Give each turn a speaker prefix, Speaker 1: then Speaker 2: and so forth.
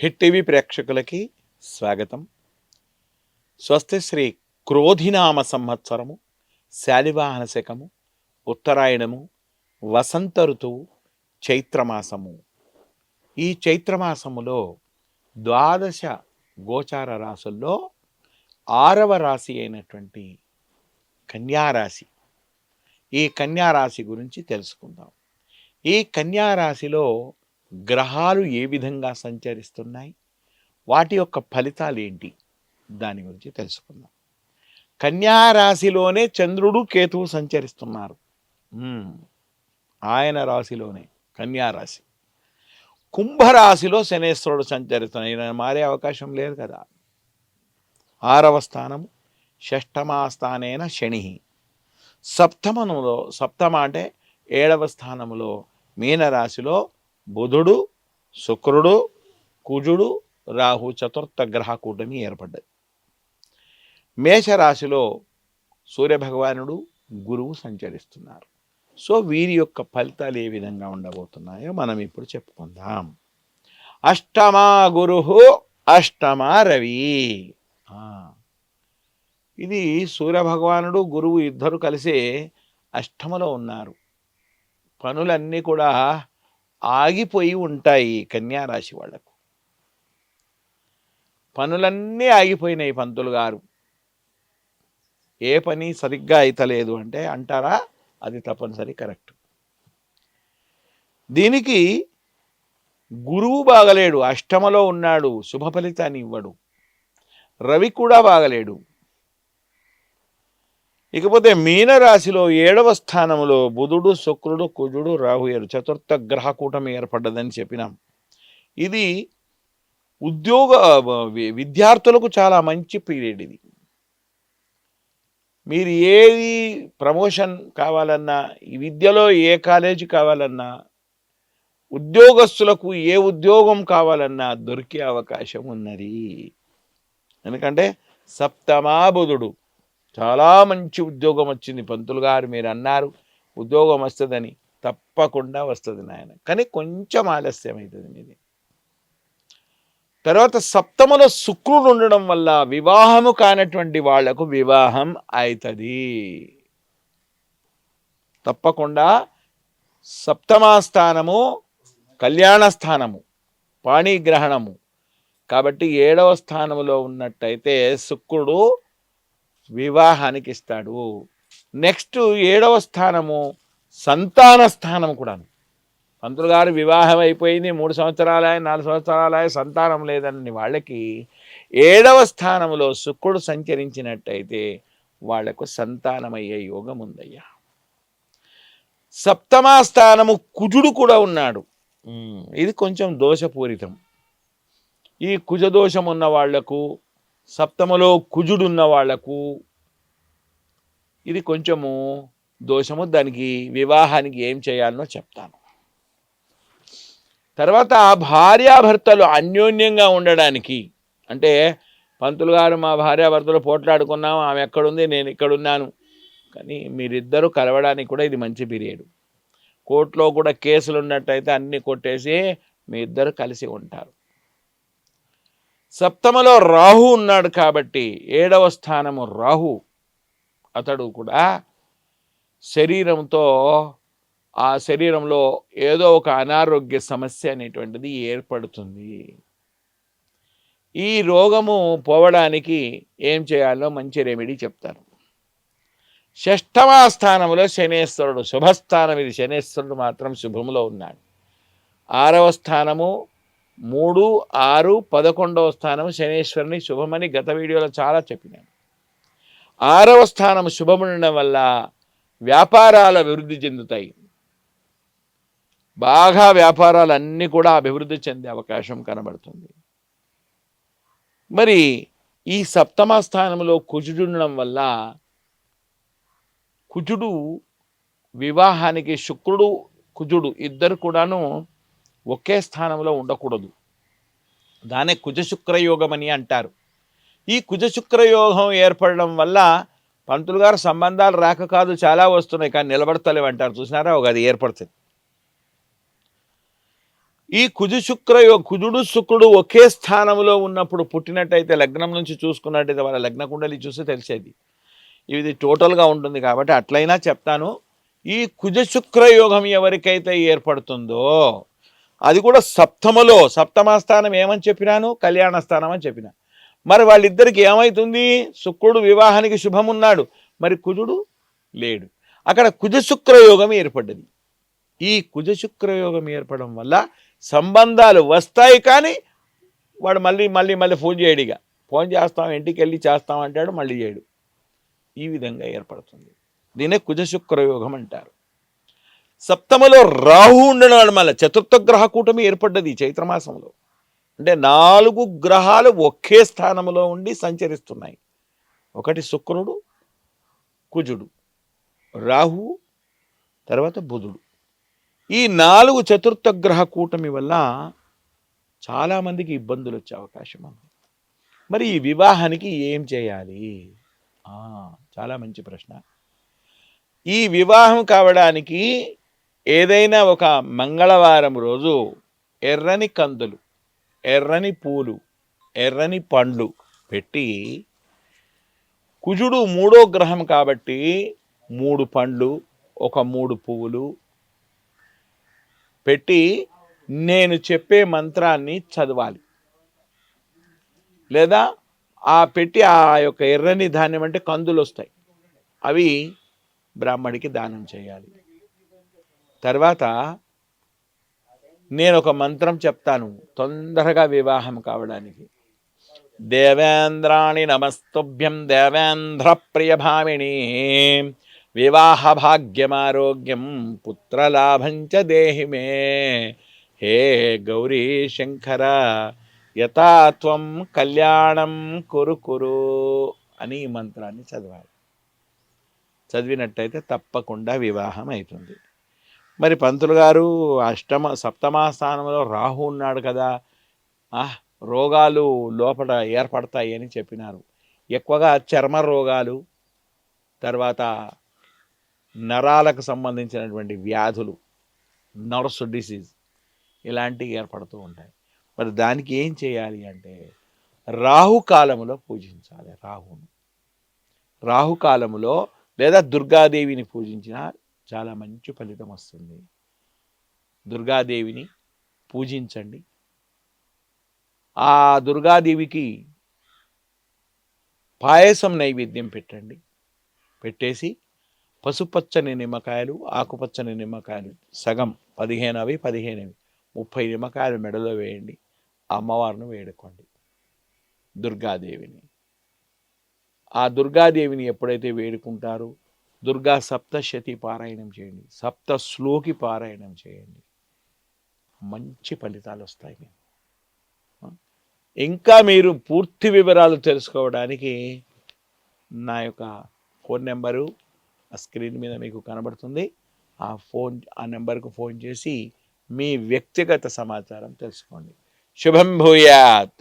Speaker 1: Hit TV ప్రేక్షకులకి స్వాగతం. స్వస్తి శ్రీ క్రోధినామ సంవత్సరము, శాలివాహన శకము, ఉత్తరాయణము, వసంత ఋతువు, చైత్రమాసము. ఈ చైత్రమాసములో ద్వాదశ గోచార రాశుల్లో 6వ రాశి అయినటువంటి కన్యారాశి. ఈ కన్యారాశి గురించి తెలుసుకుందాం. ఈ కన్యారాశిలో గ్రహాలు ఏ విధంగా సంచరిస్తున్నాయి, వాటి యొక్క ఫలితాలు ఏంటి, దాని గురించి తెలుసుకుందాం. కన్యారాశిలోనే చంద్రుడు కేతువు సంచరిస్తున్నారు. ఆయన రాశిలోనే కన్యారాశి. కుంభరాశిలో శనేశ్వరుడు సంచరిస్తున్నాడు. ఈయన మారే అవకాశం లేదు కదా. 6వ స్థానము, షష్టమా స్థానేన శని. సప్తమ అంటే 7వ స్థానంలో మీనరాశిలో బుధుడు, శుక్రుడు, కుజుడు, రాహు చతుర్థ గ్రహ కూటమి ఏర్పడ్డది. మేషరాశిలో సూర్యభగవానుడు, గురువు సంచరిస్తున్నారు. సో వీరి యొక్క ఫలితాలు ఏ విధంగా ఉండబోతున్నాయో మనం ఇప్పుడు చెప్పుకుందాం. అష్టమా గురు, అష్టమా రవి. ఇది సూర్యభగవానుడు, గురువు ఇద్దరు కలిసి అష్టమలో ఉన్నారు. పనులన్నీ కూడా ఆగిపోయి ఉంటాయి. కన్యారాశి వాళ్లకు పనులన్నీ ఆగిపోయినాయి. పంతులు గారు ఏ పని సరిగ్గా అయితలేదు అంటే అంటారా, అది తప్పనిసరి కరెక్ట్. దీనికి గురువు బాగలేడు, అష్టమలో ఉన్నాడు, శుభ ఫలితాన్ని ఇవ్వడు. రవి కూడా బాగలేడు. ఇకపోతే మీనరాశిలో 7వ స్థానంలో బుధుడు, శుక్రుడు, కుజుడు, రాహు చతుర్థ గ్రహ కూటమి ఏర్పడ్డదని చెప్పినాం. ఇది విద్యార్థులకు చాలా మంచి పీరియడ్. ఇది మీరు ఏది ప్రమోషన్ కావాలన్నా, ఈ విద్యలో ఏ కాలేజీ కావాలన్నా, ఉద్యోగస్తులకు ఏ ఉద్యోగం కావాలన్నా దొరికే అవకాశం ఉన్నది. ఎందుకంటే సప్తమా బుధుడు. చాలా మంచి ఉద్యోగం వచ్చింది. పంతులు గారు మీరు అన్నారు ఉద్యోగం వస్తుందని. తప్పకుండా వస్తుంది నాయన, కానీ కొంచెం ఆలస్యం అవుతుంది మీది. తర్వాత సప్తమలో శుక్రుడు ఉండడం వల్ల వివాహము కానటువంటి వాళ్లకు వివాహం అవుతుంది. తప్పకుండా సప్తమా స్థానము కళ్యాణ స్థానము, పాణిగ్రహణము కాబట్టి 7వ స్థానంలో ఉన్నట్టయితే శుక్రుడు వివాహానికి ఇస్తాడు. నెక్స్ట్ 7వ స్థానము సంతాన స్థానం కూడా. పంతులు గారు వివాహం అయిపోయింది, 3 సంవత్సరాలే 4 సంవత్సరాలే సంతానం లేదని వాళ్ళకి 7వ స్థానంలో శుక్రుడు సంచరించినట్టయితే వాళ్లకు సంతానమయ్యే యోగం ఉందయ్యా. సప్తమా స్థానము కుజుడు కూడా ఉన్నాడు. ఇది కొంచెం దోషపూరితం. ఈ కుజదోషం ఉన్న వాళ్లకు, సప్తమలో కుజుడున్న వాళ్లకు ఇది కొంచెము దోషము. దానికి వివాహానికి ఏం చేయాలనో చెప్తాను. తర్వాత భార్యాభర్తలు అన్యోన్యంగా ఉండడానికి, అంటే పంతులు గారు మా భార్యాభర్తలు పోట్లాడుకున్నాం, ఆమె ఎక్కడుంది నేను ఇక్కడున్నాను, కానీ మీరిద్దరూ కలవడానికి కూడా ఇది మంచి పీరియడ్. కోర్టులో కూడా కేసులు ఉన్నట్టయితే అన్నీ కొట్టేసి మీ ఇద్దరు కలిసి ఉంటారు. సప్తమలో రాహు ఉన్నాడు కాబట్టి 7వ స్థానము రాహు. అతడు కూడా శరీరంతో, ఆ శరీరంలో ఏదో ఒక అనారోగ్య సమస్య అనేటువంటిది ఏర్పడుతుంది. ఈ రోగము పోవడానికి ఏం చేయాలో మంచి రెమెడీ చెప్తారు. షష్టమా స్థానంలో శనేశ్వరుడు, శుభస్థానం ఇది. శనేశ్వరుడు మాత్రం శుభములో ఉన్నాడు. 6వ స్థానము 3, 6, 11వ స్థానము శనేశ్వరుని శుభమని గత వీడియోలో చాలా చెప్పినాను. 6వ స్థానం శుభముండడం వల్ల వ్యాపారాలు అభివృద్ధి చెందుతాయి. బాగా వ్యాపారాలన్నీ కూడా అభివృద్ధి చెందే అవకాశం కనబడుతుంది. మరి ఈ సప్తమ స్థానంలో కుజుడు ఉండడం వల్ల, కుజుడు వివాహానికి, శుక్రుడు కుజుడు ఇద్దరు కూడాను ఒకే స్థానంలో ఉండకూడదు. దానే కుజశుక్రయోగం అని అంటారు. ఈ కుజశుక్రయోగం ఏర్పడడం వల్ల పంతులు గారు సంబంధాలు రాక కాదు, చాలా వస్తున్నాయి, కానీ నిలబడతలేవు అంటారు. చూసినారా, ఒక అది ఏర్పడుతుంది. ఈ కుజుడు శుక్రుడు ఒకే స్థానంలో ఉన్నప్పుడు పుట్టినట్టయితే లగ్నం నుంచి చూసుకున్నట్టయితే వాళ్ళ లగ్న కుండలి చూస్తే తెలిసేది. ఇది టోటల్గా ఉంటుంది కాబట్టి అట్లయినా చెప్తాను. ఈ కుజశుక్ర యోగం ఎవరికైతే ఏర్పడుతుందో అది కూడా సప్తమ స్థానం ఏమని చెప్పినాను, కళ్యాణ స్థానం అని చెప్పిన. మరి వాళ్ళిద్దరికి ఏమవుతుంది, శుక్రుడు వివాహానికి శుభమున్నాడు, మరి కుజుడు లేడు. అక్కడ కుజశుక్ర యోగం ఏర్పడ్డది. ఈ కుజశుక్ర యోగం ఏర్పడడం వల్ల సంబంధాలు వస్తాయి, కానీ వాడు మళ్ళీ ఫోన్ చేయడు. ఇక ఫోన్ చేస్తాం, ఇంటికి వెళ్ళి చేస్తాం అంటాడు, మళ్ళీ చేయడు. ఈ విధంగా ఏర్పడుతుంది. దీనే కుజశుక్ర యోగం అంటారు. సప్తమలో రాహు ఉండడం వల్ల చతుర్థ గ్రహ కూటమి ఏర్పడ్డది చైత్రమాసంలో. అంటే 4 గ్రహాలు ఒకే స్థానంలో ఉండి సంచరిస్తున్నాయి. ఒకటి శుక్రుడు, కుజుడు, రాహు, తర్వాత బుధుడు. ఈ 4 చతుర్థ గ్రహ కూటమి వల్ల చాలామందికి ఇబ్బందులు వచ్చే అవకాశం ఉంది. మరి ఈ వివాహానికి ఏం చేయాలి? చాలా మంచి ప్రశ్న. ఈ వివాహం కావడానికి ఏదైనా ఒక మంగళవారం రోజు ఎర్రని కందులు, ఎర్రని పూలు, ఎర్రని పండ్లు పెట్టి, కుజుడు 3వ గ్రహం కాబట్టి 3 పండ్లు, ఒక 3 పువ్వులు పెట్టి నేను చెప్పే మంత్రాన్ని చదవాలి. లేదా పెట్టి ఆ యొక్క ఎర్రని ధాన్యం అంటే కందులు వస్తాయి, అవి బ్రాహ్మడికి దానం చేయాలి. తర్వాత నేను ఒక మంత్రం చెప్తాను తొందరగా వివాహం కావడానికి. దేవేంద్రాణి నమస్తుభ్యం దేవేంద్ర ప్రియభామిని వివాహ భాగ్యమారోగ్యం పుత్రలాభంచ దేహిమే హే గౌరీ శంకర యథాత్వం కళ్యాణం కురు అని ఈ మంత్రాన్ని చదవాలి. చదివినట్టయితే తప్పకుండా వివాహం అవుతుంది. మరి పంతులు గారు సప్తమ స్థానంలో రాహు ఉన్నాడు కదా, రోగాలు లోపల ఏర్పడతాయి అని చెప్పినారు. ఎక్కువగా చర్మ రోగాలు, తర్వాత నరాలకు సంబంధించినటువంటి వ్యాధులు, నర్వ్స్ డిసీజ్ ఇలాంటివి ఏర్పడుతూ ఉంటాయి. మరి దానికి ఏం చేయాలి అంటే రాహుకాలములో పూజించాలి. రాహుకాలములో లేదా దుర్గాదేవిని పూజించినా చాలా మంచి ఫలితం వస్తుంది. దుర్గాదేవిని పూజించండి. ఆ దుర్గాదేవికి పాయసం నైవేద్యం పెట్టండి. పెట్టేసి పసుపచ్చని నిమ్మకాయలు, ఆకుపచ్చని నిమ్మకాయలు సగం 15 30 నిమ్మకాయలు మెడలో వేయండి. అమ్మవారిని వేడుకోండి దుర్గాదేవిని. ఆ దుర్గాదేవిని ఎప్పుడైతే వేడుకుంటారో దుర్గా సప్తశతి పారాయణం చేయండి, 7 శ్లోకి పారాయణం చేయండి. మంచి ఫలితాలు వస్తాయి. ఇంకా మీరు పూర్తి వివరాలు తెలుసుకోవడానికి నా యొక్క ఫోన్ నెంబరు ఆ స్క్రీన్ మీద మీకు కనబడుతుంది. ఆ నెంబర్కు ఫోన్ చేసి మీ వ్యక్తిగత సమాచారం తెలుసుకోండి. శుభం భూయాత్.